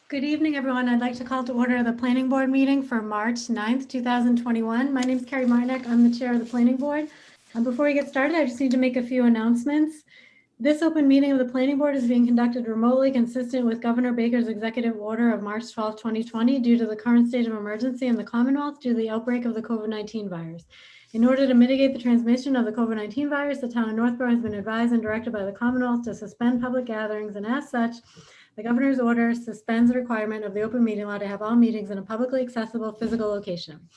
Good evening, everyone. I'd like to call to order the Planning Board meeting for March 9th, 2021. My name is Carrie Marnick. I'm the chair of the Planning Board. Before we get started, I just need to make a few announcements. This open meeting of the Planning Board is being conducted remotely, consistent with Governor Baker's executive order of March 12, 2020, due to the current state of emergency in the Commonwealth due to the outbreak of the COVID-19 virus. In order to mitigate the transmission of the COVID-19 virus, the town of Northborough has been advised and directed by the Commonwealth to suspend public gatherings, and as such, the governor's order suspends the requirement of the open meeting law to have all meetings in a publicly accessible physical location.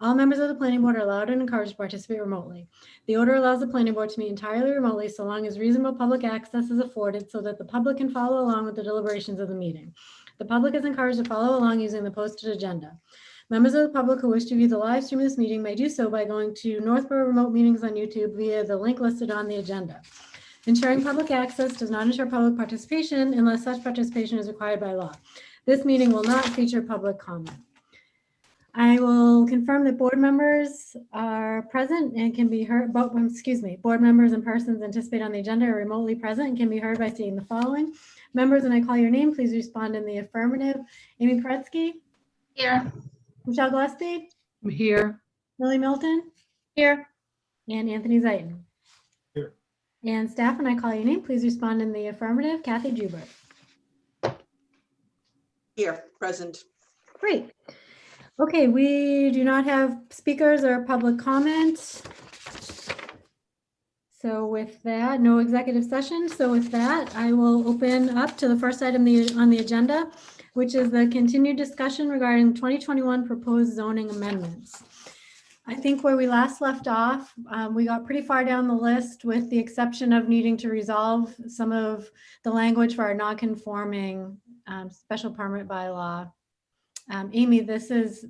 All members of the planning board are allowed and encouraged to participate remotely. The order allows the planning board to meet entirely remotely so long as reasonable public access is afforded so that the public can follow along with the deliberations of the meeting. The public is encouraged to follow along using the posted agenda. Members of the public who wish to view the live stream of this meeting may do so by going to Northborough Remote Meetings on YouTube via the link listed on the agenda. Ensuring public access does not ensure public participation unless such participation is required by law. This meeting will not feature public comment. I will confirm that board members are present and can be heard, board members and persons anticipated on the agenda are remotely present and can be heard by stating the following. Members, when I call your name, please respond in the affirmative. Amy Paretsky? Here. Michelle Gillespie? I'm here. Lily Milton? Here. And Anthony Zaitin? Here. And staff, when I call your name, please respond in the affirmative. Kathy Jubert? Here, present. Great. Okay, we do not have speakers or public comments. So with that, no executive session. So with that, I will open up to the first item on the agenda, which is the continued discussion regarding 2021 proposed zoning amendments. I think where we last left off, we got pretty far down the list with the exception of needing to resolve some of the language for our non-conforming special permit bylaw. Amy, this is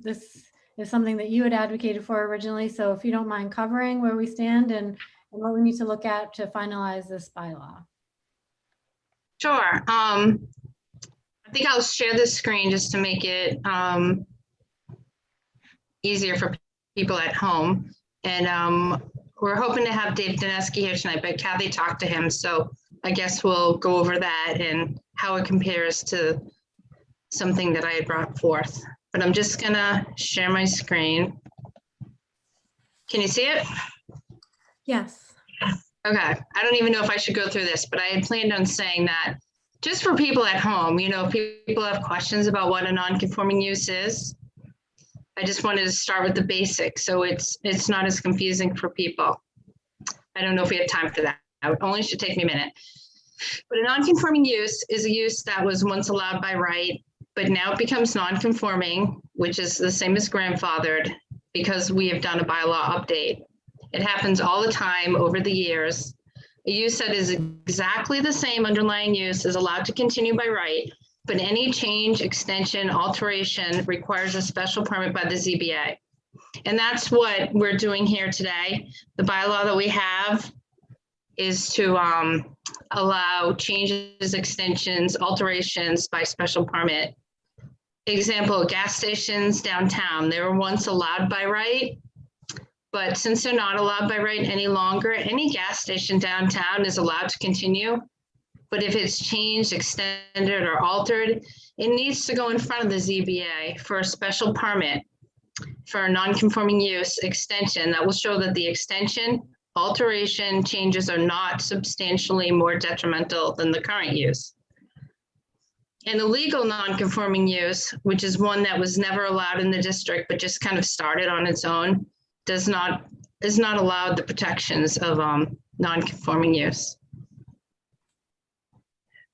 something that you had advocated for originally. So if you don't mind covering where we stand and what we need to look at to finalize this bylaw. Sure. I think I'll share this screen just to make it easier for people at home. And we're hoping to have Dave Dinesky here tonight, but Kathy talked to him. So I guess we'll go over that and how it compares to something that I had brought forth. But I'm just gonna share my screen. Can you see it? Yes. Okay, I don't even know if I should go through this, but I had planned on saying that just for people at home, you know, if people have questions about what a non-conforming use is, I just wanted to start with the basics so it's not as confusing for people. I don't know if we have time for that. It only should take me a minute. But a non-conforming use is a use that was once allowed by right, but now it becomes non-conforming, which is the same as grandfathered because we have done a bylaw update. It happens all the time over the years. A use that is exactly the same underlying use is allowed to continue by right, but any change, extension, alteration requires a special permit by the ZBA. And that's what we're doing here today. The bylaw that we have is to allow changes, extensions, alterations by special permit. Example, gas stations downtown, they were once allowed by right, but since they're not allowed by right any longer, any gas station downtown is allowed to continue. But if it's changed, extended, or altered, it needs to go in front of the ZBA for a special permit for a non-conforming use extension that will show that the extension, alteration, changes are not substantially more detrimental than the current use. And the legal non-conforming use, which is one that was never allowed in the district, but just kind of started on its own, is not allowed the protections of non-conforming use.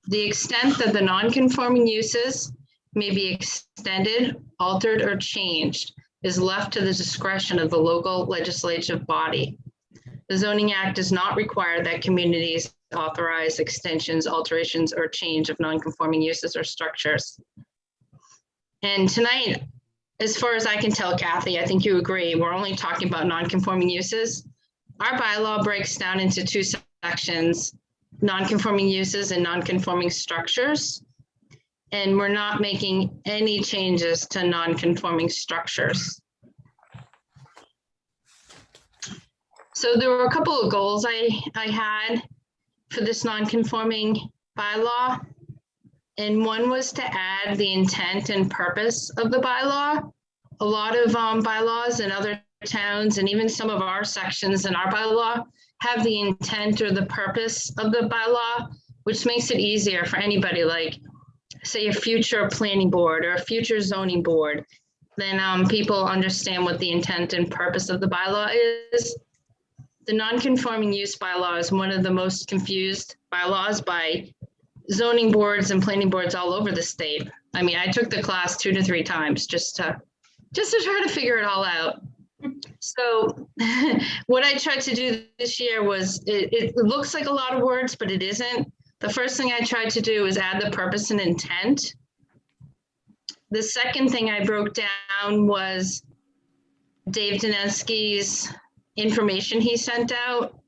The extent that the non-conforming uses may be extended, altered, or changed is left to the discretion of the local legislative body. The Zoning Act does not require that communities authorize extensions, alterations, or change of non-conforming uses or structures. And tonight, as far as I can tell, Kathy, I think you agree, we're only talking about non-conforming uses. Our bylaw breaks down into two sections, non-conforming uses and non-conforming structures. And we're not making any changes to non-conforming structures. So there were a couple of goals I had for this non-conforming bylaw. And one was to add the intent and purpose of the bylaw. A lot of bylaws in other towns and even some of our sections in our bylaw have the intent or the purpose of the bylaw, which makes it easier for anybody, like say a future planning board or a future zoning board. Then people understand what the intent and purpose of the bylaw is. The non-conforming use bylaw is one of the most confused bylaws by zoning boards and planning boards all over the state. I mean, I took the class 2 to 3 times just to try to figure it all out. So what I tried to do this year was, it looks like a lot of words, but it isn't. The first thing I tried to do is add the purpose and intent. The second thing I broke down was Dave Dinesky's information he sent out.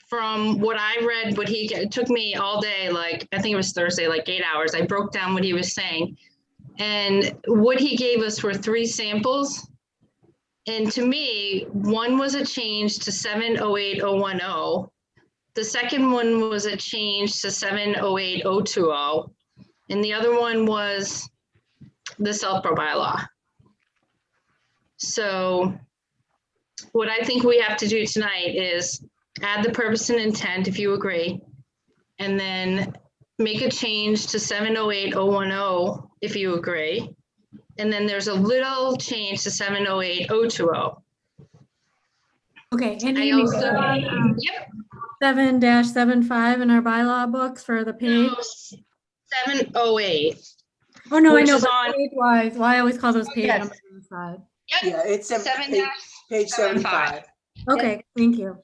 From what I read, it took me all day, like I think it was Thursday, like 8 hours. I broke down what he was saying. And what he gave us were 3 samples. And to me, one was a change to 708.010. The second one was a change to 708.020. And the other one was the Southborough bylaw. So what I think we have to do tonight is add the purpose and intent, if you agree, and then make a change to 708.010, if you agree. And then there's a little change to 708.020. Okay, and I Amy, also, yep. 7-75 in our bylaw books for the page. No, 708. Oh, no, I which know, is but on- page-wise, why I always call those page Yes. numbers on the side. Yep. Yeah, it's page 75. Okay, thank you.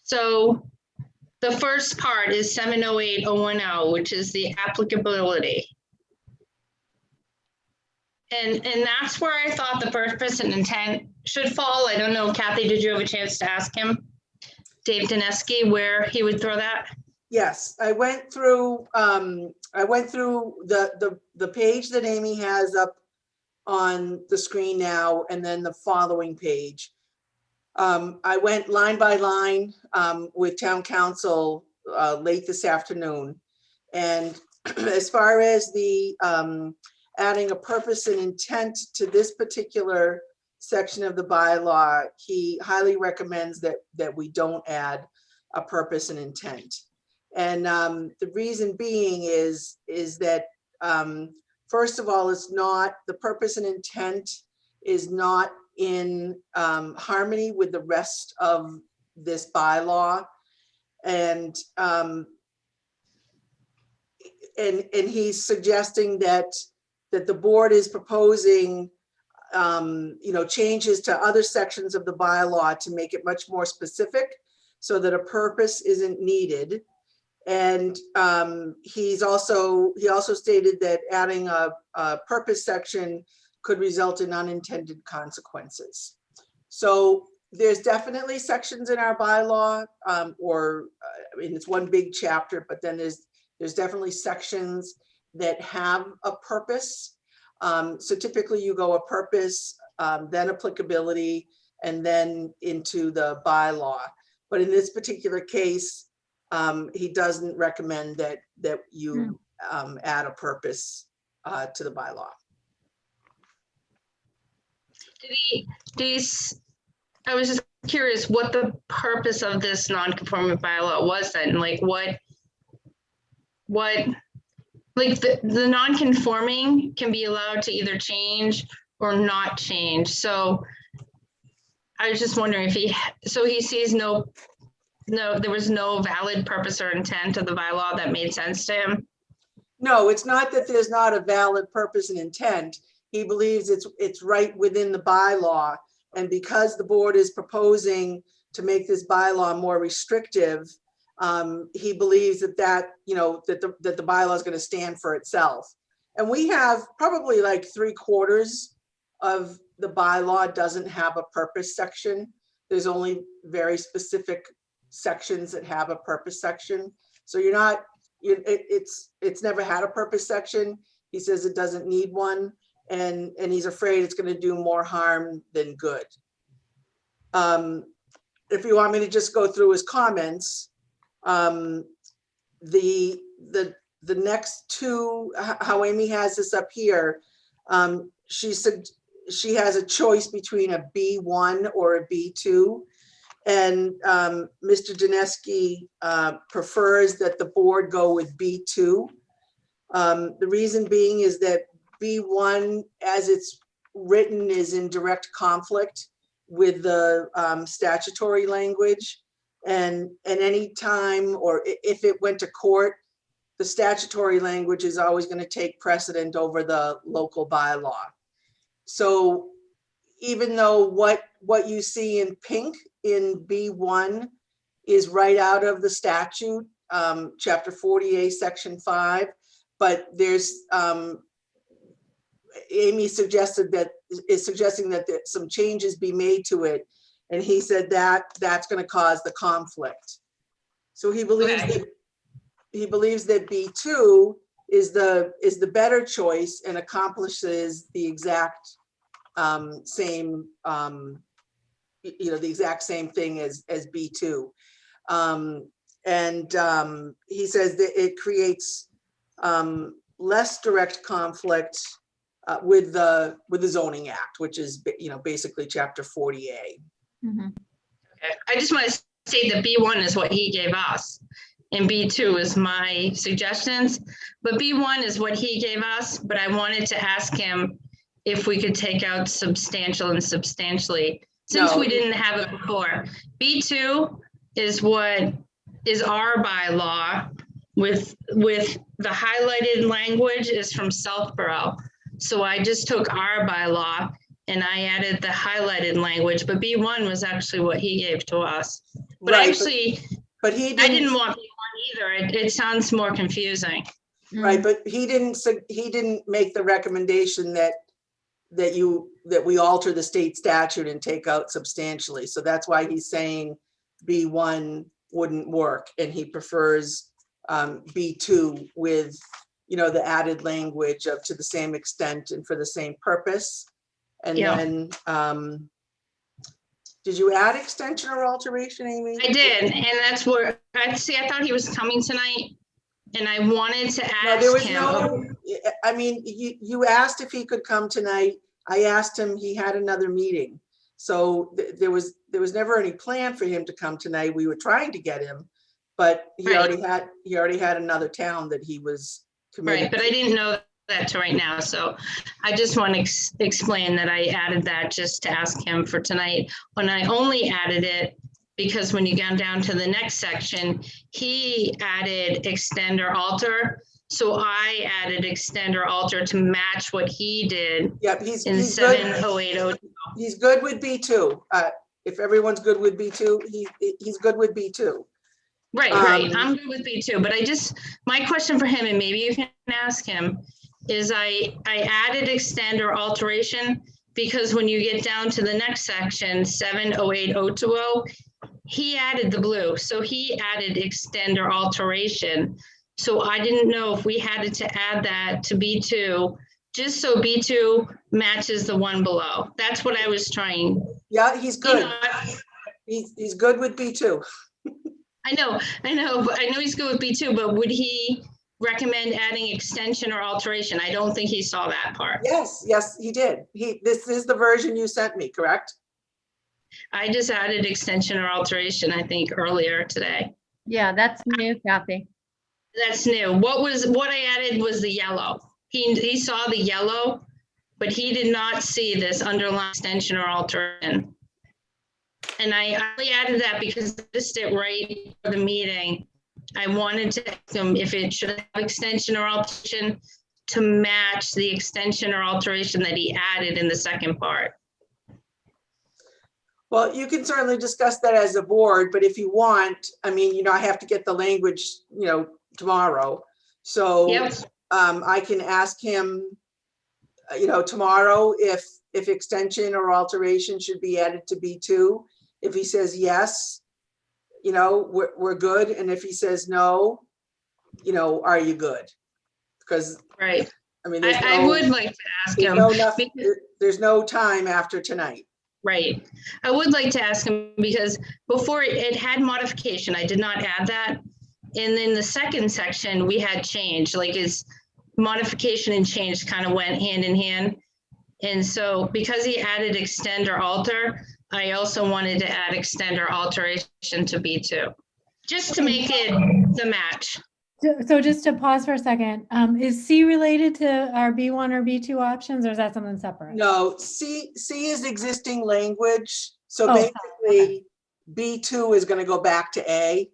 So the first part is 708.010, which is the applicability. And that's where I thought the purpose and intent should fall. I don't know, Kathy, did you have a chance to ask him, Dave Dinesky, where he would throw that? Yes, I went through the page that Amy has up on the screen now, and then the following page. I went line by line with town council late this afternoon. And as far as the adding a purpose and intent to this particular section of the bylaw, he highly recommends that we don't add a purpose and intent. And the reason being is that first of all, it's not, the purpose and intent is not in harmony with the rest of this bylaw. And he's suggesting that the board is proposing changes to other sections of the bylaw to make it much more specific so that a purpose isn't needed. And he also stated that adding a purpose section could result in unintended consequences. So there's definitely sections in our bylaw, I mean, it's one big chapter, but then there's definitely sections that have a purpose. So typically you go a purpose, then applicability, and then into the bylaw. But in this particular case, he doesn't recommend that you add a purpose to the bylaw. I was just curious what the purpose of this non-conforming bylaw was then, like what like the non-conforming can be allowed to either change or not change. So I was just wondering if he sees no, there was no valid purpose or intent of the bylaw that made sense to him. No, it's not that there's not a valid purpose and intent. He believes it's right within the bylaw. And because the board is proposing to make this bylaw more restrictive, he believes that the bylaw is going to stand for itself. And we have probably like 3/4 of the bylaw doesn't have a purpose section. There's only very specific sections that have a purpose section. So it's never had a purpose section. He says it doesn't need one, and he's afraid it's going to do more harm than good. If you want me to just go through his comments, the the next two, how Amy has this up here, she said she has a choice between a B1 or a B2. And Mr. Dinesky prefers that the board go with B2. The reason being is that B1, as it's written, is in direct conflict with the statutory language. And any time, or if it went to court, the statutory language is always going to take precedent over the local bylaw. So even though what you see in pink in B1 is right out of the statute, chapter 48, section 5, but there's Amy is suggesting that some changes be made to it, and he said that that's going to cause the conflict. So he believes that B2 is the better choice and accomplishes the exact same the exact same thing as B2. He says that it creates less direct conflict with the zoning act, which is basically chapter 40A. Mhm. Okay. I just want to say that B1 is what he gave us and B2 is my suggestions, but B1 is what he gave us. But I wanted to ask him if we could take out substantial and substantially, since No. we didn't have it before. B2 is what is our bylaw with the highlighted language is from Southborough. So I just took our bylaw and I added the highlighted language, but B1 was actually what he gave to us. But Right, actually, but he I didn't want B1 either. It sounds more confusing. Right, but he didn't make the recommendation that we alter the state statute and take out substantially. So that's why he's saying B1 wouldn't work, and he prefers B2 with the added language of to the same extent and for the same purpose. And Yeah. then did you add extension or alteration, Amy? I did, and that's where I thought he was coming tonight, and I wanted to ask No, there was him. no, I mean, you asked if he could come tonight. I asked him, he had another meeting. So there was never any plan for him to come tonight. We were trying to get him, but he Right. already had another town that he was committed Right, but to. I didn't know that till right now, so I just want to explain that I added that just to ask him for tonight. When I only added it because when you go down to the next section, he added extend or alter. So I added extend or alter to match what he did Yep, in he's good. 70802. He's good with B2. If everyone's good with B2, he's good with B2. Right, I'm good with B2, but my question for him, and maybe you can ask him, is I added extend or alteration because when you get down to the next section, 708020, he added the blue. So he added extend or alteration. So I didn't know if we had to add that to B2, just so B2 matches the one below. That's what I was trying. Yeah, he's good. You know, He's good with B2. I know, but I know he's good with B2, but would he recommend adding extension or alteration? I don't think he saw that part. Yes, he did. This is the version you sent me, correct? I just added extension or alteration, I think, earlier today. Yeah, that's new, Kathy. That's new. What I added was the yellow. He saw the yellow, but he did not see this underlying extension or alteration. And I only added that because I missed it right for the meeting. I wanted to ask him if it should have extension or alteration to match the extension or alteration that he added in the second part. Well, you can certainly discuss that as a board, but if you want, I mean, I have to get the language, tomorrow. So Yep. I can ask him, tomorrow if extension or alteration should be added to B2. If he says yes, we're good. And if he says no, are you good? Because Right. I mean, I would like to ask him. There's no time after tonight. Right. I would like to ask him because before it had modification, I did not add that. And then the second section, we had change, like is modification and change kind of went hand in hand. And so because he added extend or alter, I also wanted to add extend or alteration to B2, just to make it the match. So just to pause for a second, is C related to our B1 or B2 options, or is that something separate? No, C is existing language. So Oh, basically, B2 is going to go back to A.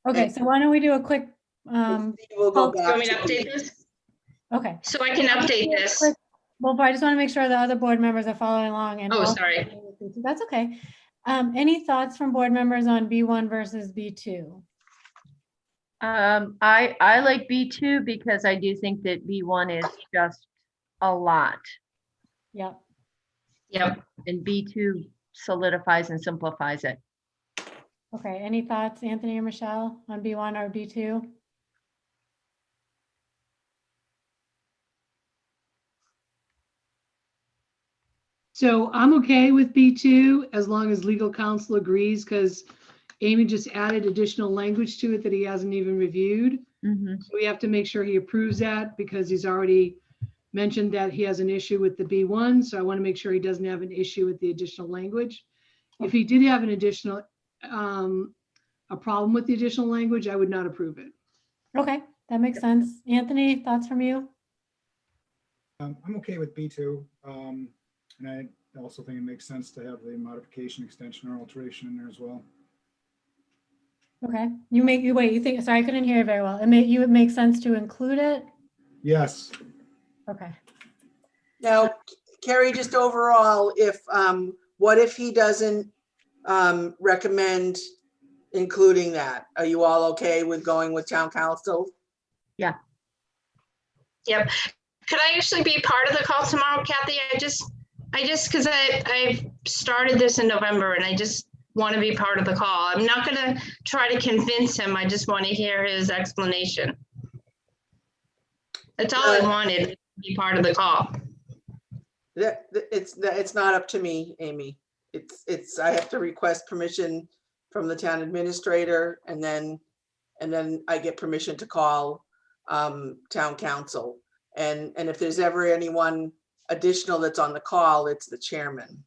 Okay, so why don't we do a quick, and C will go pulse- You back want me to to update B. this? okay. So I can update this. Well, I just want to make sure the other board members are following along. And Oh, also- sorry. That's okay. Any thoughts from board members on B1 versus B2? I like B2 because I do think that B1 is just a lot, Yep. Yep. and B2 solidifies and simplifies it. Okay, any thoughts, Anthony or Michelle, on B1 or B2? So I'm okay with B2 as long as legal counsel agrees, because Amy just added additional language to it that he hasn't even reviewed. Mhm. So we have to make sure he approves that because he's already mentioned that he has an issue with the B1. So I want to make sure he doesn't have an issue with the additional language. If he did have an additional, a problem with the additional language, I would not approve it. Okay, that makes sense. Anthony, thoughts from you? I'm okay with B2. And I also think it makes sense to have the modification, extension, or alteration in there as well. Okay, you think, sorry, I couldn't hear you very well. It would make sense to include it? Yes. Okay. Now, Carrie, just overall, what if he doesn't recommend including that? Are you all okay with going with town council? Yep. Could I actually be part of the call tomorrow, Kathy? Because I started this in November and I just want to be part of the call. I'm not going to try to convince him. I just want to hear his explanation. That's all I wanted, to be part of the call. It's not up to me, Amy. I have to request permission from the town administrator, and then I get permission to call town council. And if there's ever anyone additional that's on the call, it's the chairman.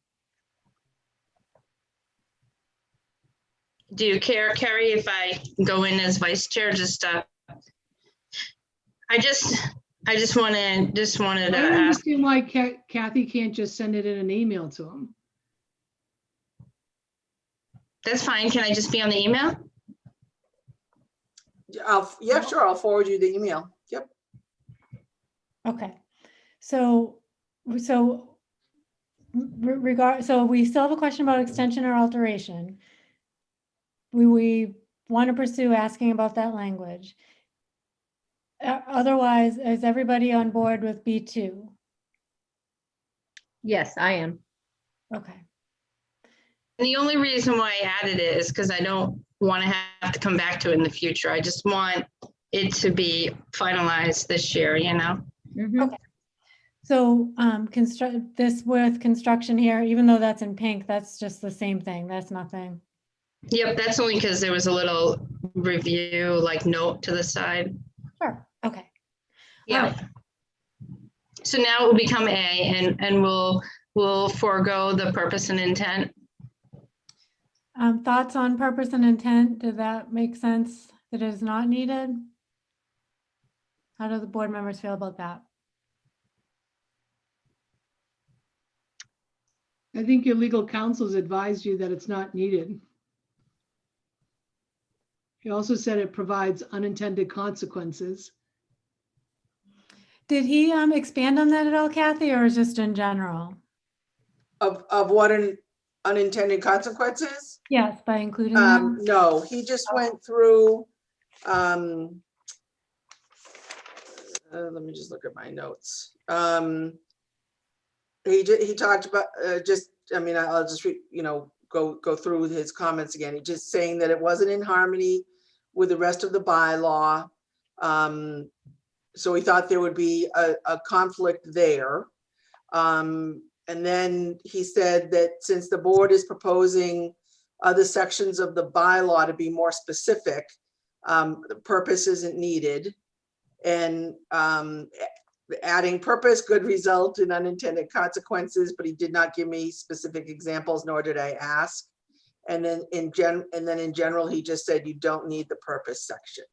Do you care, Carrie, if I go in as vice chair? I just wanted to I don't ask. understand why Kathy can't just send it in an email to him. That's fine. Can I just be on the email? Yeah, sure. I'll forward you the email. Yep. Okay, so we still have a question about extension or alteration. We want to pursue asking about that language. Otherwise, is everybody on board with B2? Yes, I am. Okay, And the only reason why I added it is because I don't want to have to come back to it in the future. I just want it to be finalized this year, you know? Mhm. Okay. So construct this with construction here, even though that's in pink, that's just the same thing. That's nothing. Yep, that's only because there was a little review, like note to the side. Sure. Okay. Yeah. So now it will become A, and we'll forego the purpose and intent. Thoughts on purpose and intent? Did that make sense? That it is not needed? How do the board members feel about that? I think your legal counsel's advised you that it's not needed. He also said it provides unintended consequences. Did he expand on that at all, Kathy, or is just in general? Of what unintended consequences? Yes, by including them. No, he just went through, let me just look at my notes. He talked about I'll just go through his comments again. He just saying that it wasn't in harmony with the rest of the bylaw. So he thought there would be a conflict there. And then he said that since the board is proposing other sections of the bylaw to be more specific, The purpose isn't needed. And adding purpose could result in unintended consequences, but he did not give me specific examples, nor did I ask. And then in general, he just said you don't need the purpose section.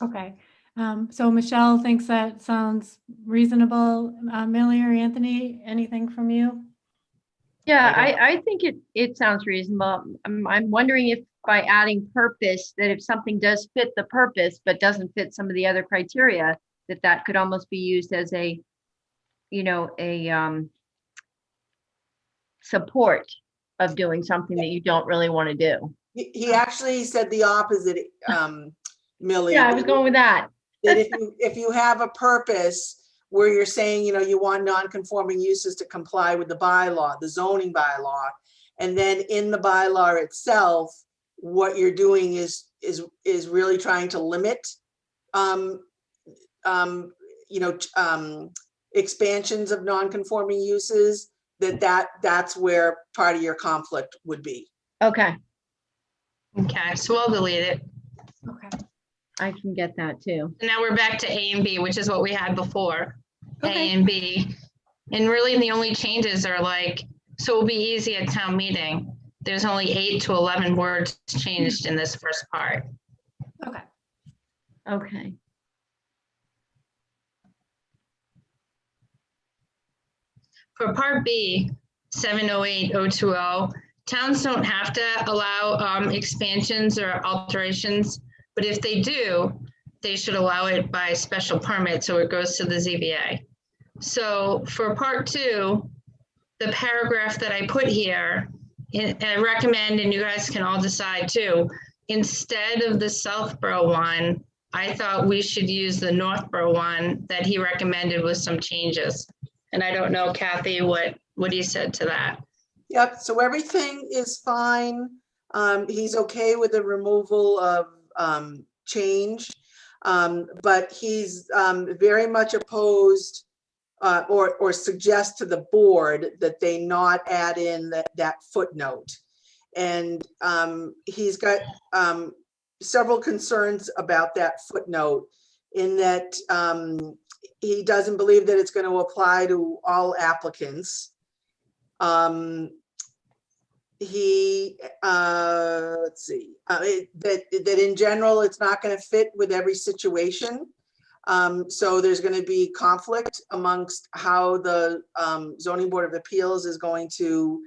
Okay. So Michelle thinks that sounds reasonable. Millie or Anthony, anything from you? Yeah, I think it sounds reasonable. I'm wondering if by adding purpose, that if something does fit the purpose, but doesn't fit some of the other criteria, that could almost be used as a, support of doing something that you don't really want to do. He actually said the opposite, Millie. Yeah, I was going with that. That if you have a purpose where you're saying, you want non-conforming uses to comply with the bylaw, the zoning bylaw, and then in the bylaw itself, what you're doing is really trying to limit, expansions of non-conforming uses, that's where part of your conflict would be. Okay, Okay, so I'll delete it. Okay. I can get that too. Now we're back to A and B, which is what we had before. Okay. A and B. And really the only changes are so it'll be easy at town meeting. There's only 8 to 11 words changed in this first part. Okay. Okay. For part B, 708-020, towns don't have to allow expansions or alterations, but if they do, they should allow it by special permit, so it goes to the ZBA. So for part 2, the paragraph that I put here, and I recommend, and you guys can all decide too, instead of the Southborough one, I thought we should use the Northborough one that he recommended with some changes. And I don't know, Kathy, what he said to that. Yep, so everything is fine. He's okay with the removal of change, but he's very much opposed or suggest to the board that they not add in that footnote. And he's got several concerns about that footnote, in that he doesn't believe that it's going to apply to all applicants. Let's see, that in general, it's not going to fit with every situation. So there's going to be conflict amongst how the Zoning Board of Appeals is going to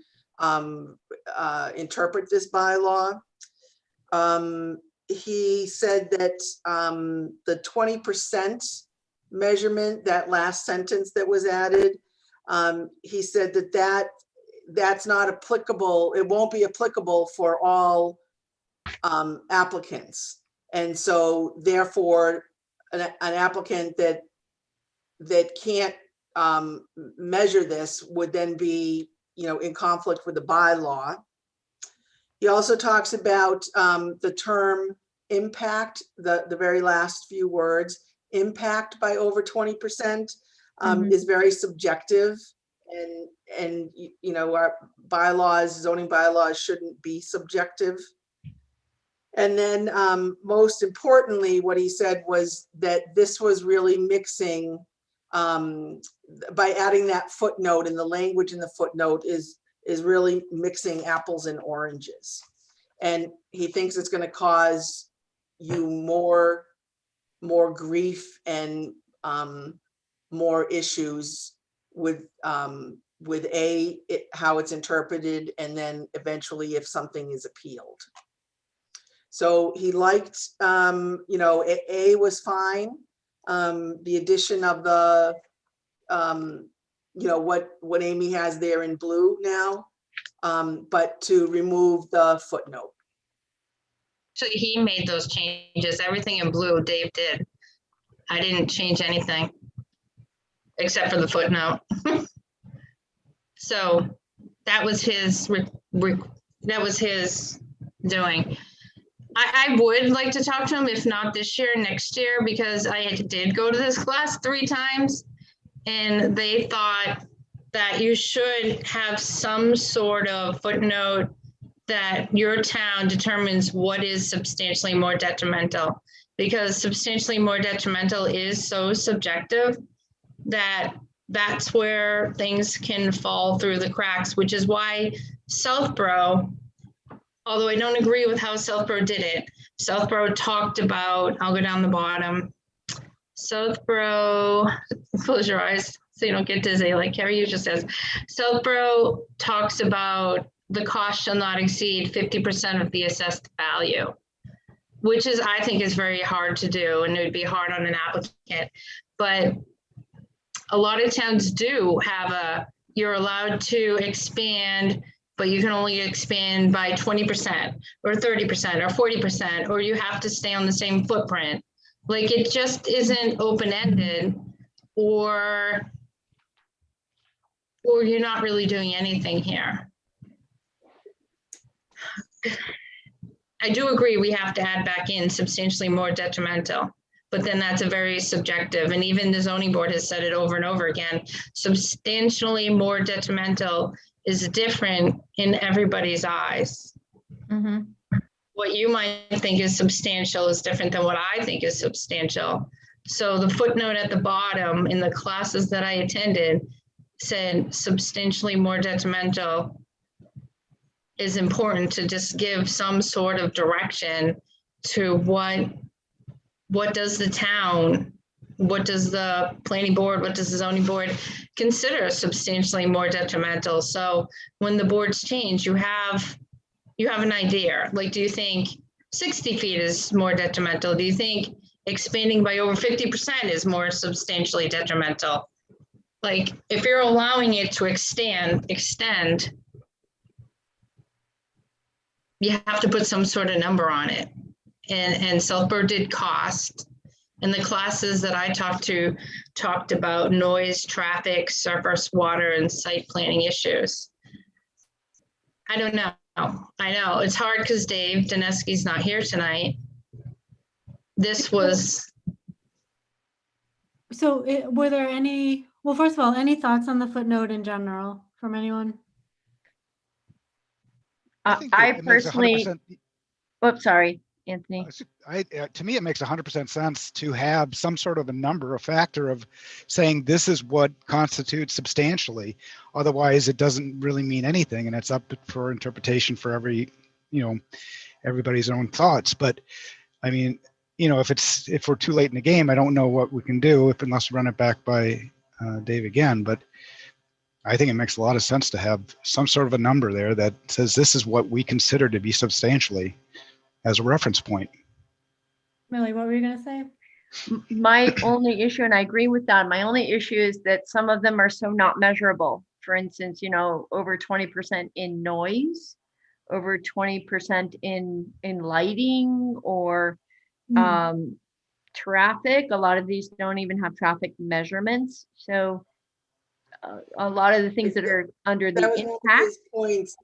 interpret this bylaw. He said that the 20% measurement, that last sentence that was added, he said that's not applicable. It won't be applicable for all applicants. And so therefore, an applicant that can't measure this would then be, in conflict with the bylaw. He also talks about the term impact, the very last few words, impact by over 20% is very subjective, and our bylaws, zoning bylaws, shouldn't be subjective. And then most importantly, what he said was that this was really mixing, by adding that footnote, and the language in the footnote is really mixing apples and oranges. And he thinks it's going to cause you more grief and more issues with how it's interpreted, and then eventually if something is appealed. So he liked, A was fine. The addition of the, what Amy has there in blue now, but to remove the footnote. So he made those changes, everything in blue Dave did. I didn't change anything except for the footnote. So that was his doing. I would like to talk to him, if not this year, next year, because I did go to this class 3 times, and they thought that you should have some sort of footnote that your town determines what is substantially more detrimental, because substantially more detrimental is so subjective that that's where things can fall through the cracks, which is why Southborough, although I don't agree with how Southborough did it, Southborough talked about, I'll go down the bottom. Southborough, close your eyes so you don't get dizzy like Carrie usually says. Southborough talks about the cost shall not exceed 50% of the assessed value, which is, I think, is very hard to do, and it would be hard on an applicant. But a lot of towns do have you're allowed to expand, but you can only expand by 20% or 30% or 40%, or you have to stay on the same footprint. Like, it just isn't open-ended, or you're not really doing anything here. I do agree we have to add back in substantially more detrimental, but then that's a very subjective, and even the zoning board has said it over and over again, substantially more detrimental is different in everybody's eyes. Mm-hmm. What you might think is substantial is different than what I think is substantial. So the footnote at the bottom in the classes that I attended said substantially more detrimental is important to just give some sort of direction to what does the town, what does the planning board, what does the zoning board consider substantially more detrimental? So when the boards change, you have an idea. Like, do you think 60 feet is more detrimental? Do you think expanding by over 50% is more substantially detrimental? Like, if you're allowing it to extend, you have to put some sort of number on it. And Southborough did cost. And the classes that I talked about noise, traffic, surface water, and site planning issues. I don't know. I know it's hard because Dave Dinesky's not here tonight. This was. So were there any, well, first of all, any thoughts on the footnote in general from anyone? think I it makes personally, 100%. oops, sorry, Anthony. To me, it makes 100% sense to have some sort of a number, a factor of saying this is what constitutes substantially. Otherwise, it doesn't really mean anything, and it's up for interpretation for everybody's own thoughts. But I mean, if we're too late in the game, I don't know what we can do unless we run it back by Dave again. But I think it makes a lot of sense to have some sort of a number there that says this is what we consider to be substantially as a reference point. Millie, what were you gonna say? My only issue, and I agree with that, my only issue is that some of them are so not measurable. For instance, over 20% in noise, over 20% in lighting, or traffic. A lot of these don't even have traffic measurements. So a lot of the things that are under the That was one of impact. his points.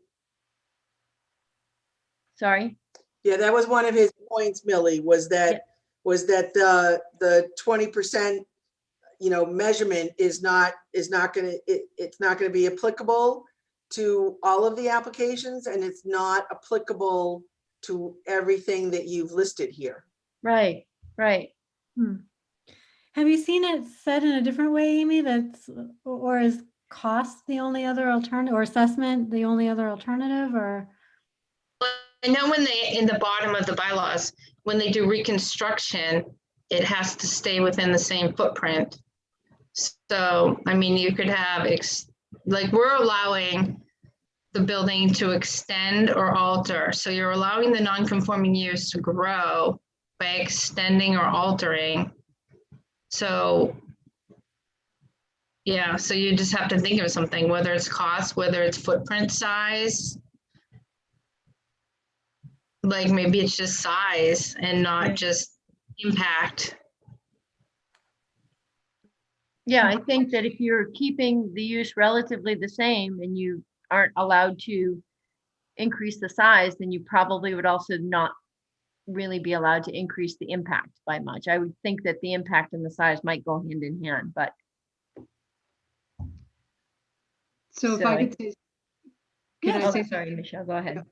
Sorry. Yeah, that was one of his points, Millie, was that the 20%, measurement is not gonna be applicable to all of the applications, and it's not applicable to everything that you've listed here. Right. Have you seen it said in a different way, Amy? Or is cost the only other alternative, or assessment the only other alternative, or? I know in the bottom of the bylaws, when they do reconstruction, it has to stay within the same footprint. So, I mean, you could have, we're allowing the building to extend or alter. So you're allowing the non-conforming use to grow by extending or altering. So, yeah, so you just have to think of something, whether it's cost, whether it's footprint size. Like, maybe it's just size and not just impact. Yeah, I think that if you're keeping the use relatively the same and you aren't allowed to increase the size, then you probably would also not really be allowed to increase the impact by much. I would think that the impact and the size might go hand in hand, but. So if I could say, can I say, sorry, Michelle, go ahead.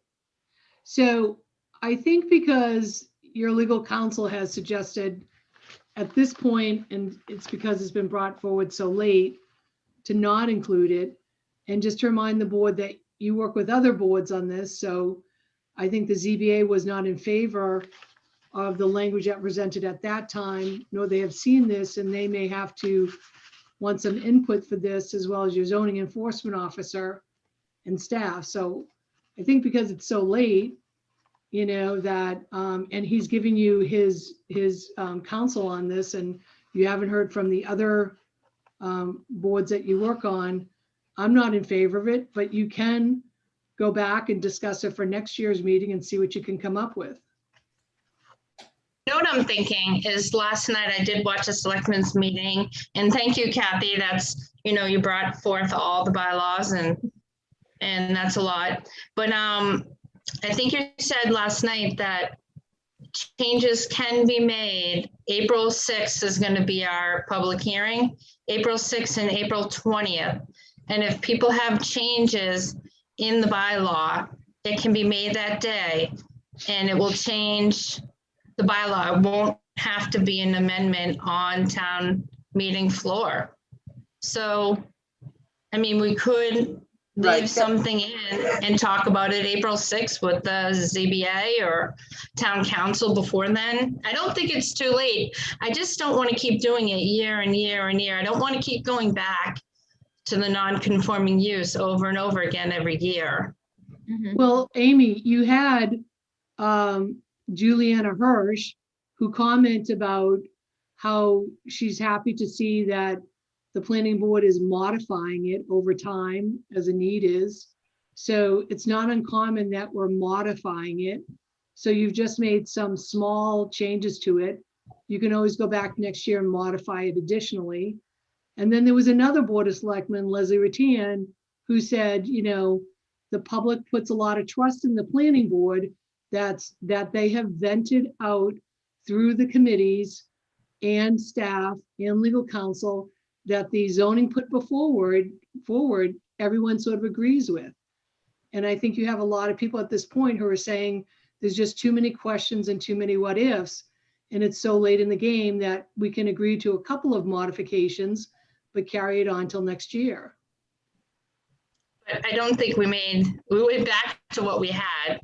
So I think because your legal counsel has suggested at this point, and it's because it's been brought forward so late, to not include it. And just to remind the board that you work with other boards on this. So I think the ZBA was not in favor of the language that presented at that time, nor they have seen this, and they may have to want some input for this, as well as your zoning enforcement officer and staff. So I think because it's so late, you know, that, and he's giving you his counsel on this, and you haven't heard from the other boards that you work on, I'm not in favor of it, but you can go back and discuss it for next year's meeting and see what you can come up with. You know what I'm thinking is last night I did watch a selectmen's meeting, and thank you, Kathy. That's, you know, you brought forth all the bylaws and that's a lot. But I think you said last night that changes can be made. April 6th is going to be our public hearing, April 6th and April 20th. And if people have changes in the bylaw, it can be made that day and it will change the bylaw. It won't have to be an amendment on town meeting floor. So, I mean, we could Right. leave something in and talk about it April 6th with the ZBA or town council before then. I don't think it's too late. I just don't want to keep doing it year and year and year. I don't want to keep going back to the non-conforming use over and over again every year. Mhm. Well, Amy, you had Juliana Hirsch, who commented about how she's happy to see that the planning board is modifying it over time as a need is. So it's not uncommon that we're modifying it. So you've just made some small changes to it. You can always go back next year and modify it additionally. And then there was another Board of Selectmen, Leslie Rattan, who said, you know, the public puts a lot of trust in the planning board that they have vented out through the committees and staff and legal counsel that the zoning put forward, everyone sort of agrees with. And I think you have a lot of people at this point who are saying there's just too many questions and too many what ifs. And it's so late in the game that we can agree to a couple of modifications, but carry it on till next year. But I don't think we went back to what we had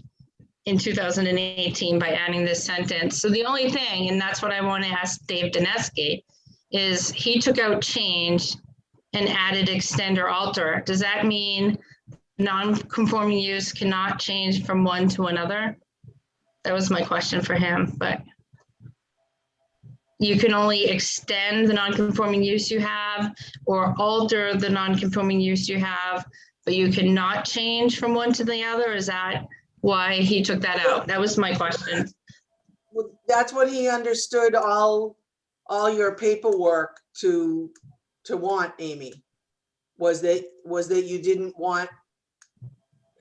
in 2018 by adding this sentence. So the only thing, and that's what I want to ask Dave Dinesky, is he took out change and added extend or alter. Does that mean non-conforming use cannot change from one to another? That was my question for him, but you can only extend the non-conforming use you have or alter the non-conforming use you have, but you cannot change from one to the other. Is that why he took that out? That was my question. Well, that's what he understood all your paperwork to want, Amy, was that you didn't want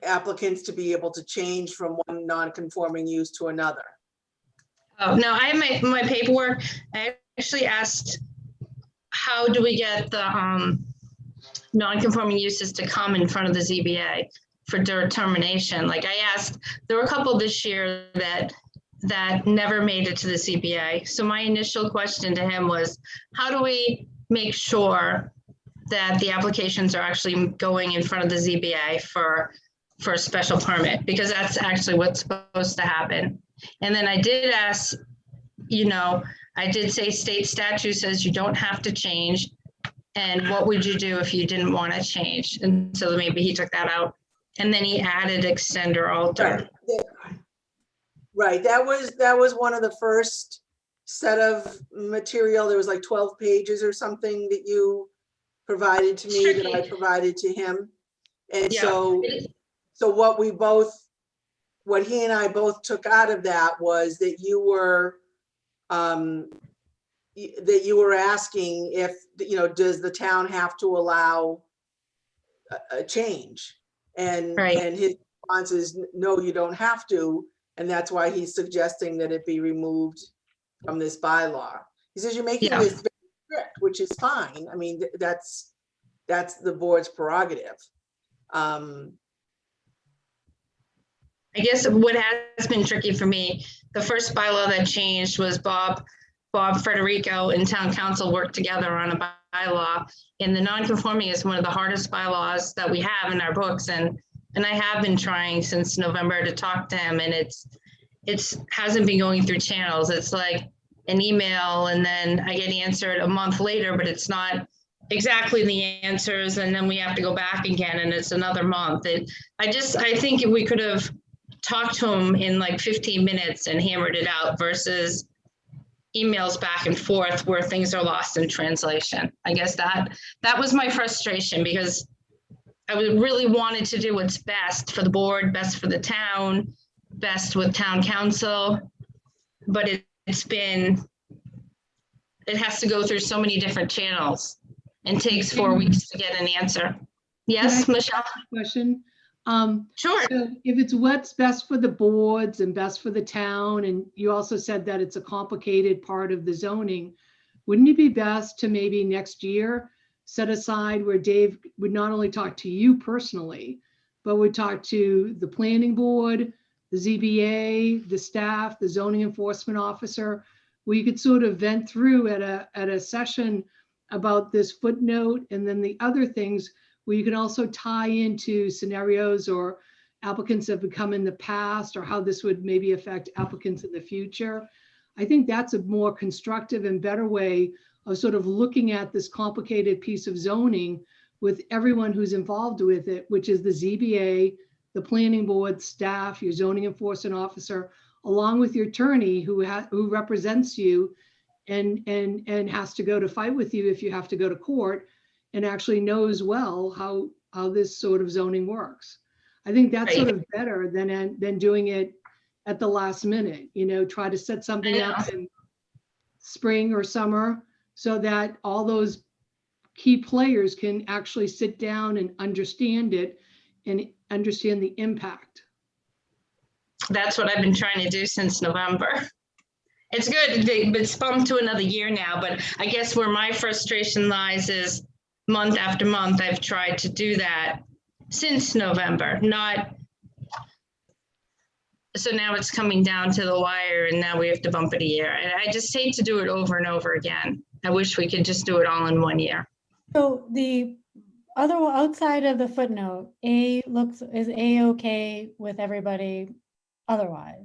applicants to be able to change from one non-conforming use to another. Oh, no, I have my paperwork. I actually asked, how do we get the non-conforming uses to come in front of the ZBA for determination? Like I asked, there were a couple this year that never made it to the ZBA. So my initial question to him was, how do we make sure that the applications are actually going in front of the ZBA for a special permit? Because that's actually what's supposed to happen. And then I did ask, you know, I did say state statute says you don't have to change. And what would you do if you didn't want to change? And so maybe he took that out. And then he added extend or alter. Right, that was one of the first set of material. There was like 12 pages or something that you provided to me that I provided to him. And Yeah. so what he and I both took out of that was that you were asking if, you know, does the town have to allow a change? And Right. and his response is no, you don't have to. And that's why he's suggesting that it be removed from this bylaw. He says you're making Yeah. this very strict, which is fine. I mean, that's the board's prerogative. I guess what has been tricky for me, the first bylaw that changed was Bob Federico and town council worked together on a bylaw. And the non-conforming is one of the hardest bylaws that we have in our books. And I have been trying since November to talk to him, and it's hasn't been going through channels. It's like an email and then I get answered a month later, but it's not exactly the answers. And then we have to go back again and it's another month. I think if we could have talked to him in like 15 minutes and hammered it out versus emails back and forth where things are lost in translation. I guess that was my frustration, because I really wanted to do what's best for the board, best for the town, best with town council, but it has to go through so many different channels and takes 4 weeks to get an answer. Yes, Michelle? Question. Sure. So if it's what's best for the boards and best for the town, and you also said that it's a complicated part of the zoning, wouldn't it be best to maybe next year set aside where Dave would not only talk to you personally, but would talk to the planning board, the ZBA, the staff, the zoning enforcement officer, where you could sort of vent through at a session about this footnote, and then the other things where you can also tie into scenarios or applicants that have come in the past, or how this would maybe affect applicants in the future. I think that's a more constructive and better way of sort of looking at this complicated piece of zoning with everyone who's involved with it, which is the ZBA, the planning board, staff, your zoning enforcement officer, along with your attorney who represents you and has to go to fight with you if you have to go to court, and actually knows well how this sort of zoning works. I think that's sort of better than doing it at the last minute. Try to set something up in spring or summer so that all those key players can actually sit down and understand it and understand the impact. That's what I've been trying to do since November. It's good. It's bumped to another year now, but I guess where my frustration lies is month after month, I've tried to do that since November, so now it's coming down to the wire and now we have to bump it a year. And I just hate to do it over and over again. I wish we could just do it all in 1 year. So the other outside of the footnote, is A okay with everybody otherwise?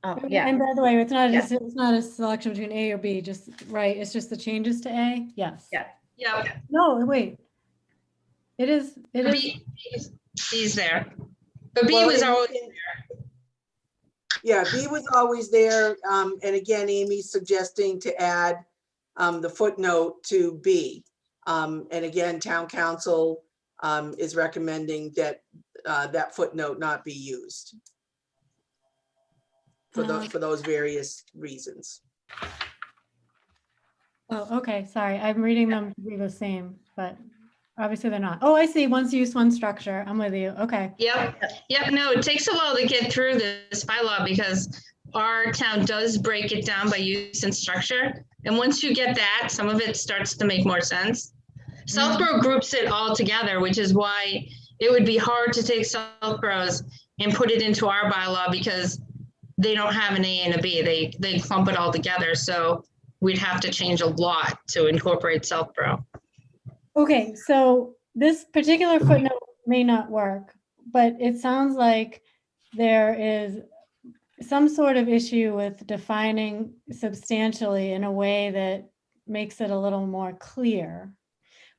Oh, yeah. And by the way, it's not Yeah. it's not a selection between A or B, just right. It's just the changes to A. Yes. Yeah. Yeah. No, wait. It is. B's there. But B Well, was in- always in- Yeah, B was always there. And again, Amy's suggesting to add the footnote to B. And again, town council is recommending that that footnote not be used for those various reasons. Oh, okay. Sorry. I'm reading them to be the same, but obviously they're not. Oh, I see. Once use, one structure. I'm with you. Okay. Yep. No, it takes a while to get through this bylaw because our town does break it down by use and structure. And once you get that, some of it starts to make more sense. Southborough groups it all together, which is why it would be hard to take Southborough's and put it into our bylaw because they don't have an A and a B. They clump it all together. So we'd have to change a lot to incorporate Southborough. Okay. So this particular footnote may not work, but it sounds like there is some sort of issue with defining substantially in a way that makes it a little more clear.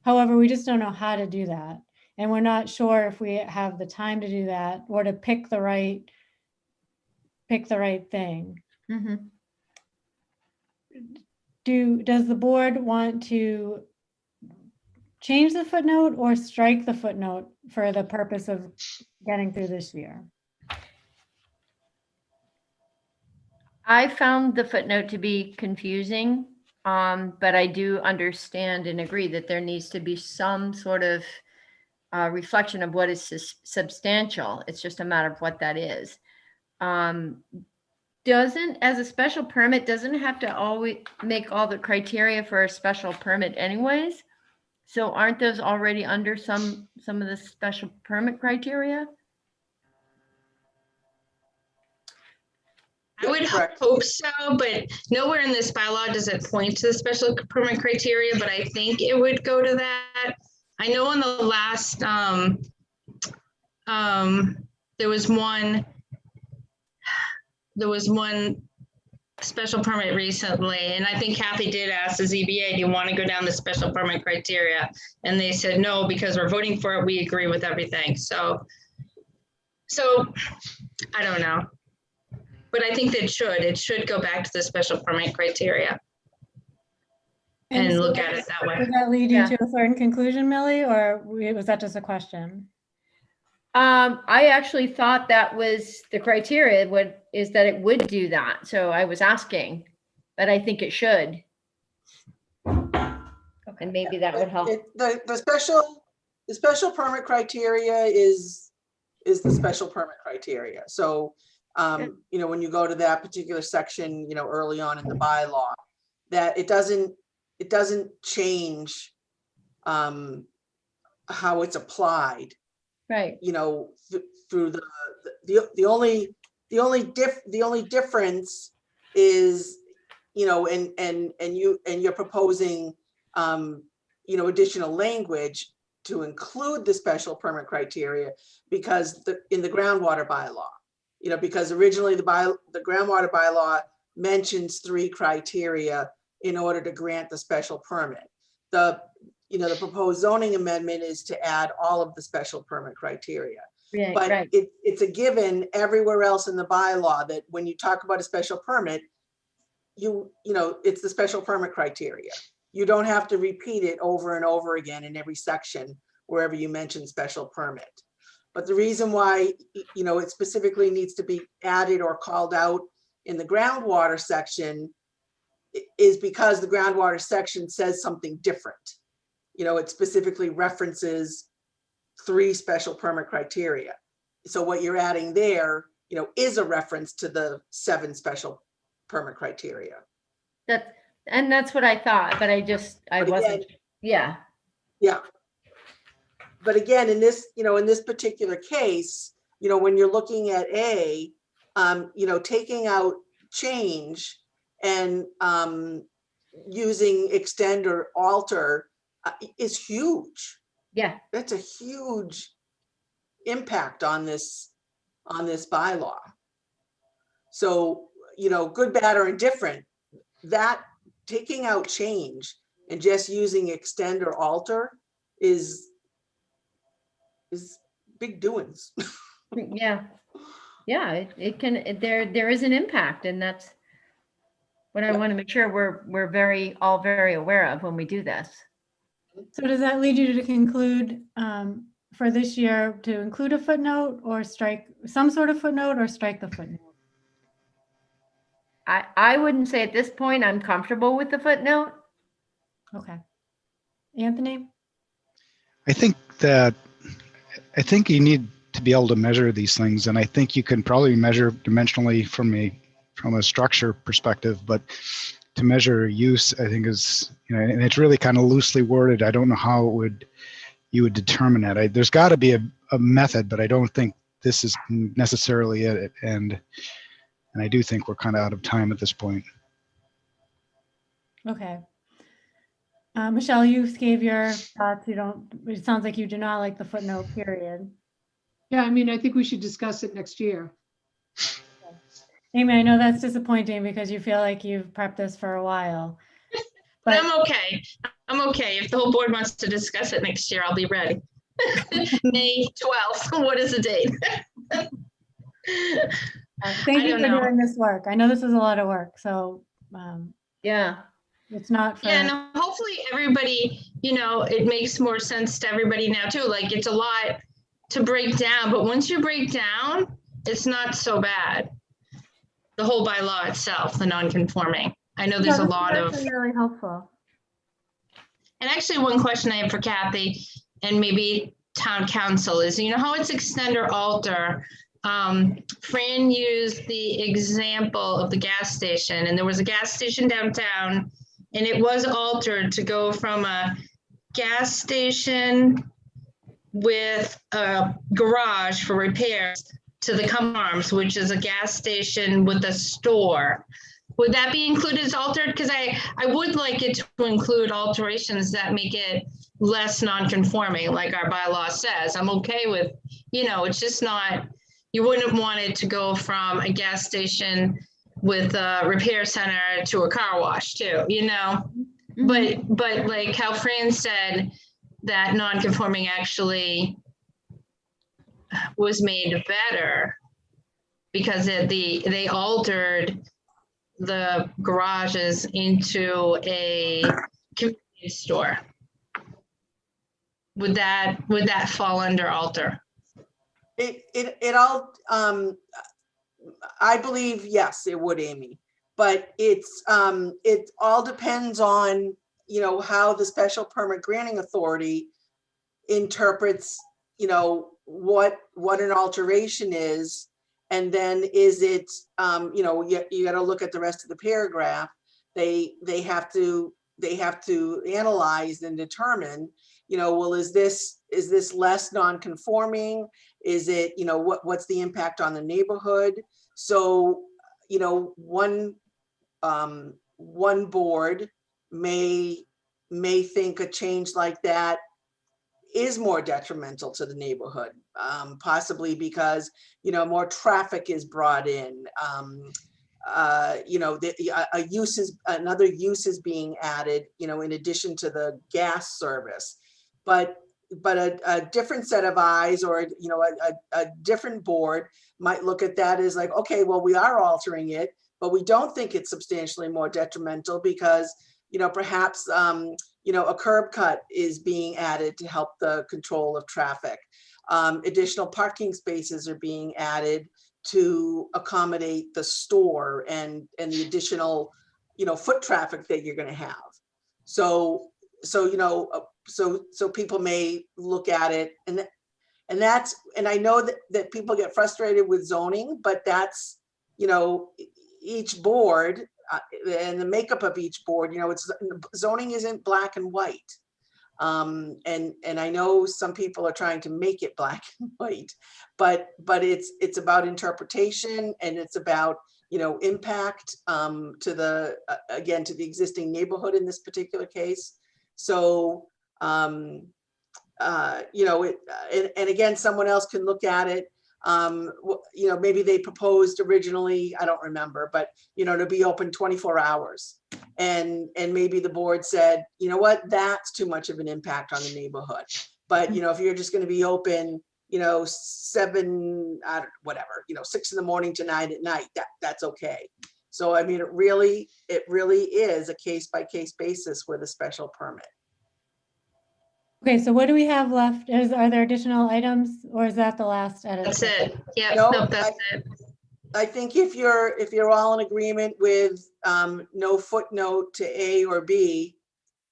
However, we just don't know how to do that. And we're not sure if we have the time to do that or to pick the right thing. Mhm. Does the board want to change the footnote or strike the footnote for the purpose of getting through this year? I found the footnote to be confusing, but I do understand and agree that there needs to be some sort of reflection of what is substantial. It's just a matter of what that is. As a special permit, doesn't have to always make all the criteria for a special permit anyways. So aren't those already under some of the special permit criteria? I would Correct. hope so, but nowhere in this bylaw does it point to the special permit criteria, but I think it would go to that. I know in the last, there was one special permit recently, and I think Kathy did ask the ZBA, do you want to go down the special permit criteria? And they said, no, because we're voting for it, we agree with everything. So I don't know. But I think that it should go back to the special permit criteria and so look at it that way. Did that lead you Yeah. to a certain conclusion, Millie, or was that just a question? I actually thought that was the criteria is that it would do that. So I was asking, but I think it should. And maybe that would help. The special permit criteria is the special permit criteria. So, you know, when you go to that particular section, you know, early on in the bylaw, that it doesn't change how it's applied, Right. you know, through the only difference is, you know, and you're proposing, you know, additional language to include the special permit criteria because in the groundwater bylaw, you know, because originally the groundwater bylaw mentions 3 criteria in order to grant the special permit. You know, the proposed zoning amendment is to add all of the special permit criteria. Right, But right. it's a given everywhere else in the bylaw that when you talk about a special permit, you know, it's the special permit criteria. You don't have to repeat it over and over again in every section wherever you mention special permit. But the reason why, you know, it specifically needs to be added or called out in the groundwater section is because the groundwater section says something different. You know, it specifically references 3 special permit criteria. So what you're adding there, you know, is a reference to the 7 special permit criteria. That's what I thought, but I But wasn't. again, Yeah. yeah. But again, in this, you know, in this particular case, you know, when you're looking at A, you know, taking out change and using extend or alter is huge. Yeah. That's a huge impact on this bylaw. So, you know, good, bad, or indifferent, that taking out change and just using extend or alter is big doings. Yeah. Yeah. It can, there is an impact, and that's what I want to make sure we're all very aware of when we do this. So does that lead you to conclude for this year to include a footnote or strike some sort of footnote or strike the footnote? I wouldn't say at this point I'm comfortable with the footnote. Okay. Anthony? I think you need to be able to measure these things, and I think you can probably measure dimensionally from a structure perspective, but to measure use, I think is, you know, and it's really kind of loosely worded. I don't know how you would determine that. There's got to be a method, but I don't think this is necessarily it. And I do think we're kind of out of time at this point. Okay. Michelle, you gave your thoughts. It sounds like you do not like the footnote, period. Yeah, I mean, I think we should discuss it next year. Amy, I know that's disappointing because you feel like you've prepped this for a while. But I'm okay. I'm okay. If the whole board wants to discuss it next year, I'll be ready. May 12th. What is the date? Thank you for doing this work. I know this is a lot of work, so Yeah. it's not for. Yeah, no, hopefully everybody, you know, it makes more sense to everybody now too. Like it's a lot to break down, but once you break down, it's not so bad. The whole bylaw itself, the non-conforming. I know there's a lot of. Really helpful. And actually, one question I have for Kathy and maybe town council is, you know how it's extend or alter? Fran used the example of the gas station, and there was a gas station downtown, and it was altered to go from a gas station with a garage for repairs to the Farms, which is a gas station with a store. Would that be included as altered? Because I would like it to include alterations that make it less non-conforming, like our bylaw says. I'm okay with, it's just not, you wouldn't want it to go from a gas station with a repair center to a car wash too, But like how Fran said, that non-conforming actually was made better because they altered the garages into a convenience store. Would that fall under alter? It all, I believe, yes, it would, Amy. But it all depends on, how the special permit granting authority interprets, what an alteration is. And then is it, you got to look at the rest of the paragraph. They have to analyze and determine, well, is this less non-conforming? Is it, what's the impact on the neighborhood? So, one board may think a change like that is more detrimental to the neighborhood, possibly because, more traffic is brought in. Another use is being added, in addition to the gas service. But a different set of eyes, or a different board might look at that as like, okay, well, we are altering it, but we don't think it's substantially more detrimental because, perhaps a curb cut is being added to help the control of traffic. Additional parking spaces are being added to accommodate the store and the additional, foot traffic that you're going to have. So people may look at it, and I know that people get frustrated with zoning, but that's, each board and the makeup of each board, zoning isn't black and white. And I know some people are trying to make it black and white, but it's about interpretation, and it's about, impact to the existing neighborhood in this particular case. So, and again, someone else can look at it. Maybe they proposed originally, I don't remember, but, to be open 24 hours. And maybe the board said, you know what, that's too much of an impact on the neighborhood. But, if you're just going to be open, 7, whatever, 6 in the morning to 9 at night, that's okay. So, I mean, it really is a case by case basis with a special permit. Okay, so what do we have left? Are there additional items, or is that the last edit? That's it. Yeah, No, that's it. I think if you're all in agreement with no footnote to A or B,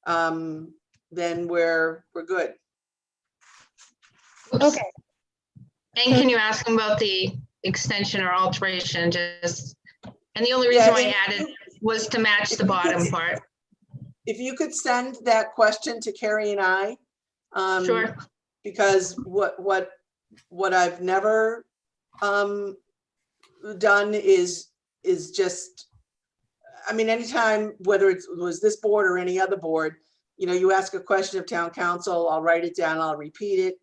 then we're good. Oops. Okay. And can you ask them about the extension or alteration? And the only reason why I added was to match the bottom part. If you could send that question to Carrie and I. Sure. Because what I've never done is just, I mean, anytime, whether it was this board or any other board, you ask a question of town council, I'll write it down, I'll repeat it.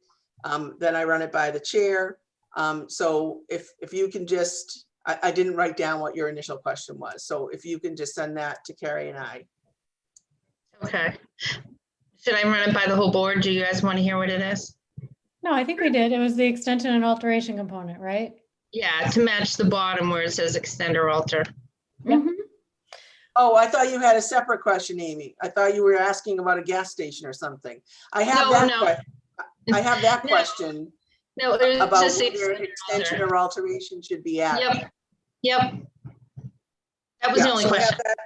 Then I run it by the chair. So if you can just, I didn't write down what your initial question was. So if you can just send that to Carrie and I. Okay. Should I run it by the whole board? Do you guys want to hear what it is? No, I think we did. It was the extension and alteration component, right? Yeah, to match the bottom where it says extend or alter. Mhm. Oh, I thought you had a separate question, Amy. I thought you were asking about a gas station or something. I have I have that question. No, it was about just whether extension or alteration should be added. Yep. That was the only so I have question. that.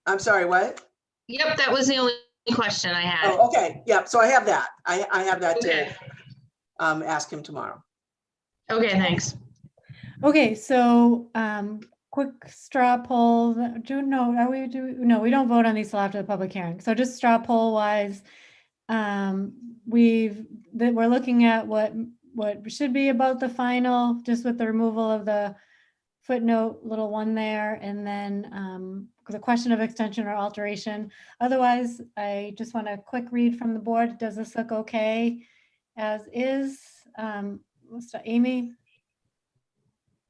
I'm sorry, what? Yep, that was the only question I had. Oh, okay. Yeah, so I have that. I have that Okay. to ask him tomorrow. Okay, thanks. Okay, so quick straw poll. No, we don't vote on these till after the public hearing. So just straw poll wise, we're looking at what should be about the final, just with the removal of the footnote little one there, and then the question of extension or alteration. Otherwise, I just want a quick read from the board. Does this look okay as is? Amy,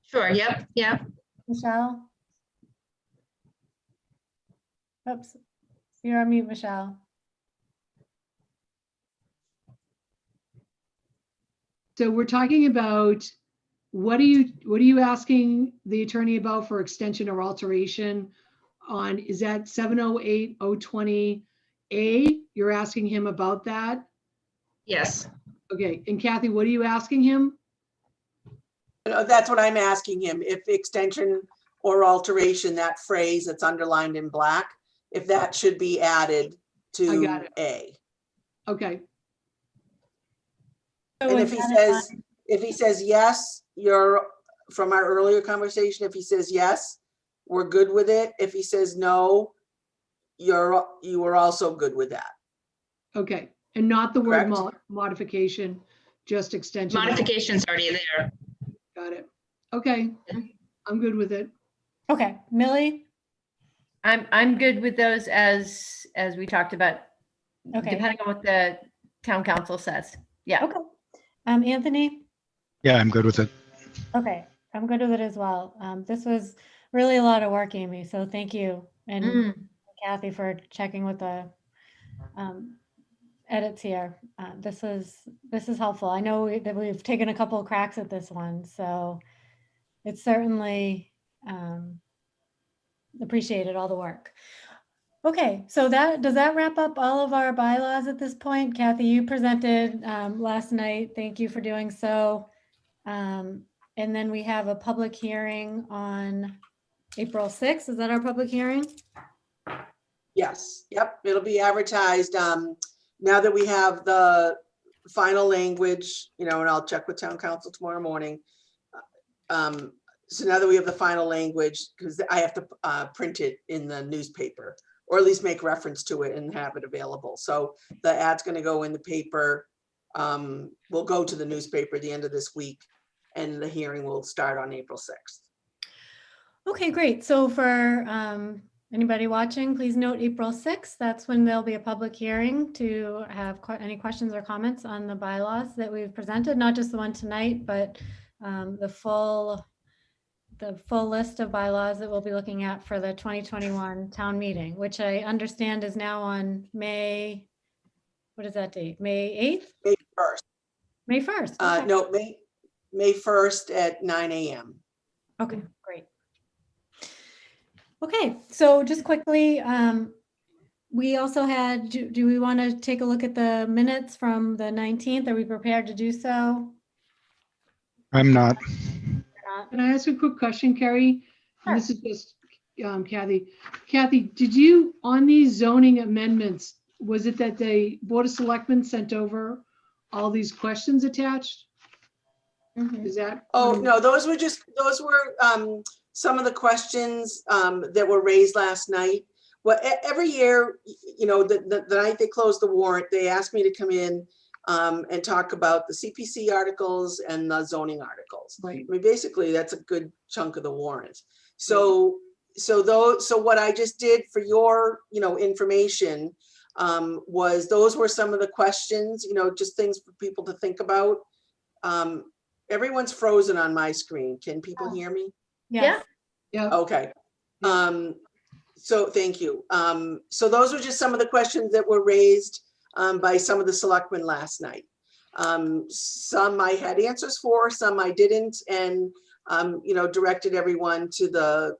Sure, yep, yep. Michelle? Oops, you're on mute, Michelle. So we're talking about, what are you asking the attorney about for extension or alteration on, is that 708-020A? You're asking him about that? Yes, Okay, and Kathy, what are you asking him? That's what I'm asking him, if extension or alteration, that phrase that's underlined in black, if that should be added I to got it. A. Okay, So And with if he says yes, from our earlier conversation, if he says yes, we're good with it. If he says no, you are also good with that. okay. And not the word Correct. modification, just extension. modification's already there. Got it. Okay, I'm good with it. Okay, Millie? I'm good with those as we talked about, Okay. depending on what the town council says. Yeah. Okay. Anthony? Yeah, I'm good with it. Okay, I'm good with it as well. This was really a lot of work, Amy, so thank you. And Kathy for checking with the edits here. This is helpful. I know that we've taken a couple of cracks at this one, so it's certainly appreciated all the work. Okay, so does that wrap up all of our bylaws at this point? Kathy, you presented last night. Thank you for doing so. And then we have a public hearing on April 6th. Is that our public hearing? Yes, yep, it'll be advertised. Now that we have the final language, and I'll check with town council tomorrow morning. So now that we have the final language, because I have to print it in the newspaper, or at least make reference to it and have it available. So the ad's gonna go in the paper. We'll go to the newspaper at the end of this week, and the hearing will start on April 6th. Okay, great. So for anybody watching, please note April 6th. That's when there'll be a public hearing to have any questions or comments on the bylaws that we've presented, not just the one tonight, but the full list of bylaws that we'll be looking at for the 2021 town meeting, which I understand is now on May, what is that date? May 8th? May 1st. May 1st. Okay. No, May 1st at 9 a.m. Okay, great. Okay, so just quickly, we also had, do we want to take a look at the minutes from the 19th? Are we prepared to do so? I'm not. Can I ask a quick question, Carrie? Sure. And this is just Kathy. Kathy, did you, on these zoning amendments, was it that the Board of Selectmen sent over all these questions attached? Mhm. Is that? Oh, no, those were some of the questions that were raised last night. Well, every year, the night they close the warrant, they ask me to come in and talk about the CPC articles and the zoning articles. Right. I mean, basically, that's a good chunk of the warrant. So what I just did for your, information was those were some of the questions, just things for people to think about. Everyone's frozen on my screen. Can people hear me? Yes. Yeah. Okay. So thank you. So those were just some of the questions that were raised by some of the selectmen last night. Some I had answers for, some I didn't, and directed everyone to the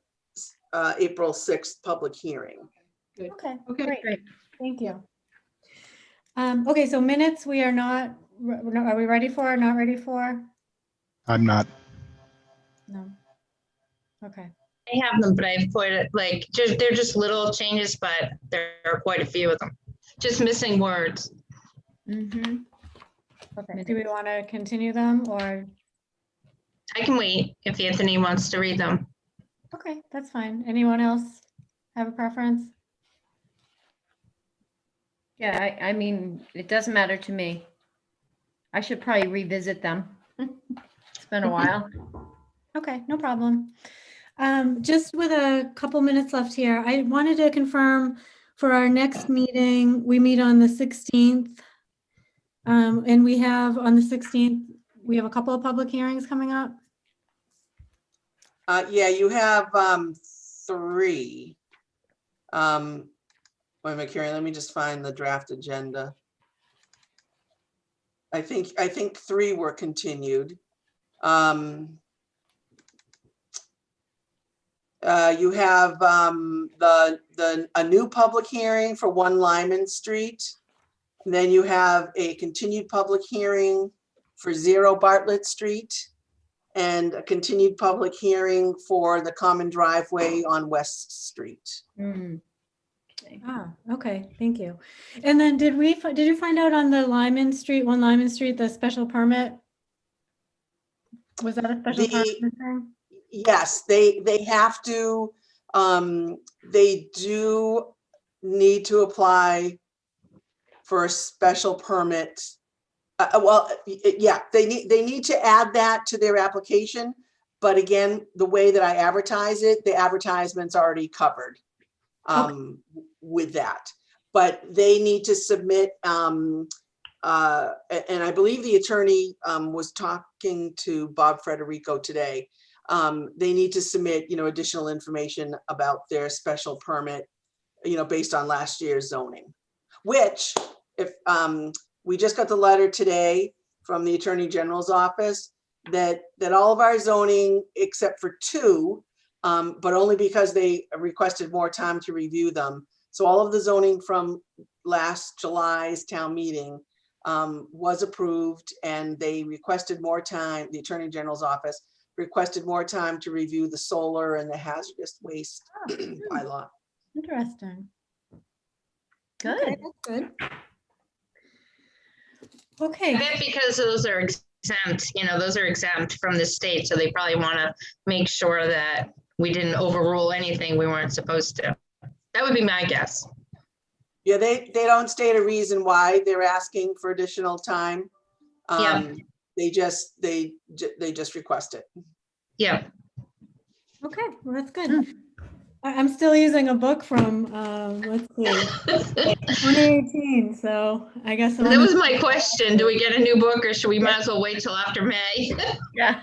April 6th public hearing. Good. Okay, Okay. great. Thank you. Okay, so minutes we are not, are we ready for or not ready for? I'm not. No. Okay. I have them, but I've put it they're just little changes, but there are quite a few of them. Just missing words. Mhm. Okay. Do we want to continue them or? I can wait if Anthony wants to read them. Okay, that's fine. Anyone else have a preference? Yeah, I mean, it doesn't matter to me. I should probably revisit them. It's been a while. Okay, no problem. Just with a couple minutes left here, I wanted to confirm for our next meeting, we meet on the 16th. And we have on the 16th, we have a couple of public hearings coming up. Yeah, you have 3. Wait a minute, Carrie, let me just find the draft agenda. I think 3 were continued. You have a new public hearing for 1 Lyman Street. And then you have a continued public hearing for 0 Bartlett Street and a continued public hearing for the common driveway on West Street. Mm. Okay. Okay, thank you. And then did you find out on the Lyman Street, 1 Lyman Street, the special permit? Was that a special permit thing? Yes, they have to, they do need to apply for a special permit. Well, yeah, they need to add that to their application. But again, the way that I advertise it, the advertisement's already covered with that. But they need to submit, and I believe the attorney was talking to Bob Frederico today. They need to submit, additional information about their special permit, based on last year's zoning, which if we just got the letter today from the Attorney General's office that all of our zoning except for 2, but only because they requested more time to review them. So all of the zoning from last July's town meeting was approved, and they requested more time. The Attorney General's office requested more time to review the solar and the hazardous waste bylaw. Interesting. Good. Okay, that's good. I Okay, bet because those are exempt, those are exempt from the state, so they probably want to make sure that we didn't overrule anything we weren't supposed to. That would be my guess. Yeah, they don't state a reason why they're asking for additional time. Yeah. They just request it. Yeah. okay, well, that's good. I'm still using a book from, let's see, 2018, so I guess. That was my question. Do we get a new book, or should we might as well wait till after May? Yeah.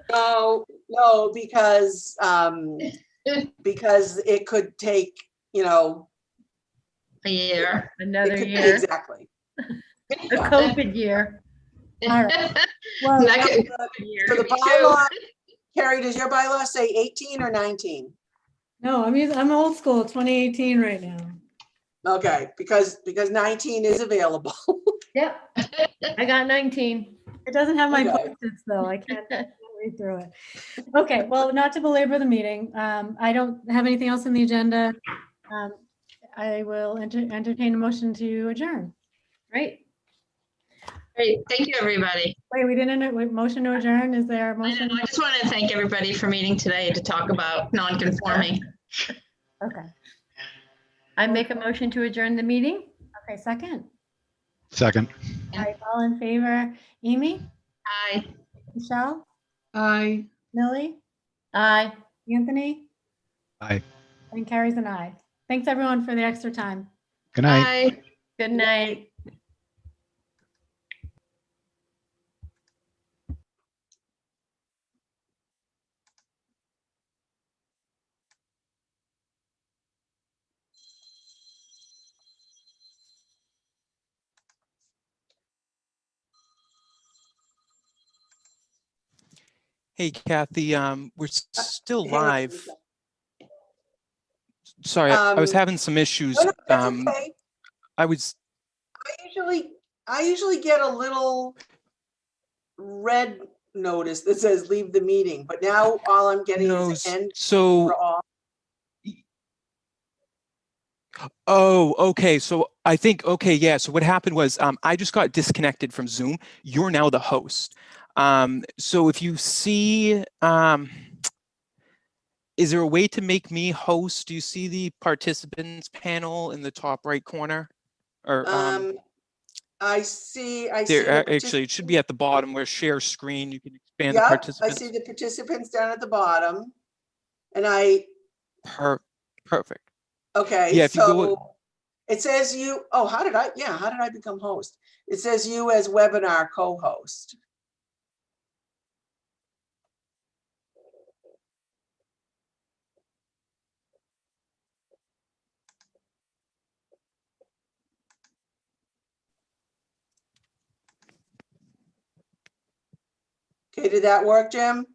No, because it could take, A year. Another it could, year, exactly. a COVID year. All right. Well, That could- So the me too. bylaw, Carrie, does your bylaw say 18 or 19? no, I'm old school, 2018 right now. Okay, because 19 is available. Yep. I got 19. It doesn't have my Okay. post-its though. I can't read through it. Okay, well, not to belabor the meeting. I don't have anything else on the agenda. I will entertain a motion to adjourn. Right. Great. Thank you, everybody. Wait, we didn't, wait, motion to adjourn? Is there a I motion? just want to thank everybody for meeting today to talk about non-conforming. Okay, I make a motion to adjourn the meeting. okay, second. Second. All right, all in favor? Amy, Aye. Michelle, Aye. Millie, Aye. Anthony, Aye. and Carrie's an aye. Thanks everyone for the extra time. Good night. Aye. Good night. Hey, Kathy, we're still Hang on. live. Sorry, I was having some issues. No, that's okay. I was, I usually get a little red notice that says leave the meeting, but now all I'm getting no, is end so, for all. oh, okay. So I think, okay, yeah. So what happened was I just got disconnected from Zoom. You're now the host. So if you see, is there a way to make me host? Do you see the participants panel in the top right corner? Or I see there, the actually, it should be at the bottom where share screen. You can expand the Yep, I participants. see the participants down at the bottom. And Perfect. okay, Yeah, if you go, so it says you, oh, how did I become host? It says you as webinar co-host. Okay, did that work, Jim?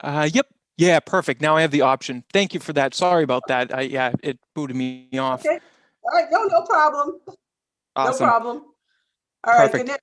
yep. Yeah, perfect. Now I have the option. Thank you for that. Sorry about that. Yeah, it booted me off. Okay, all right, no problem. No Awesome. problem. All right, good Perfect. night.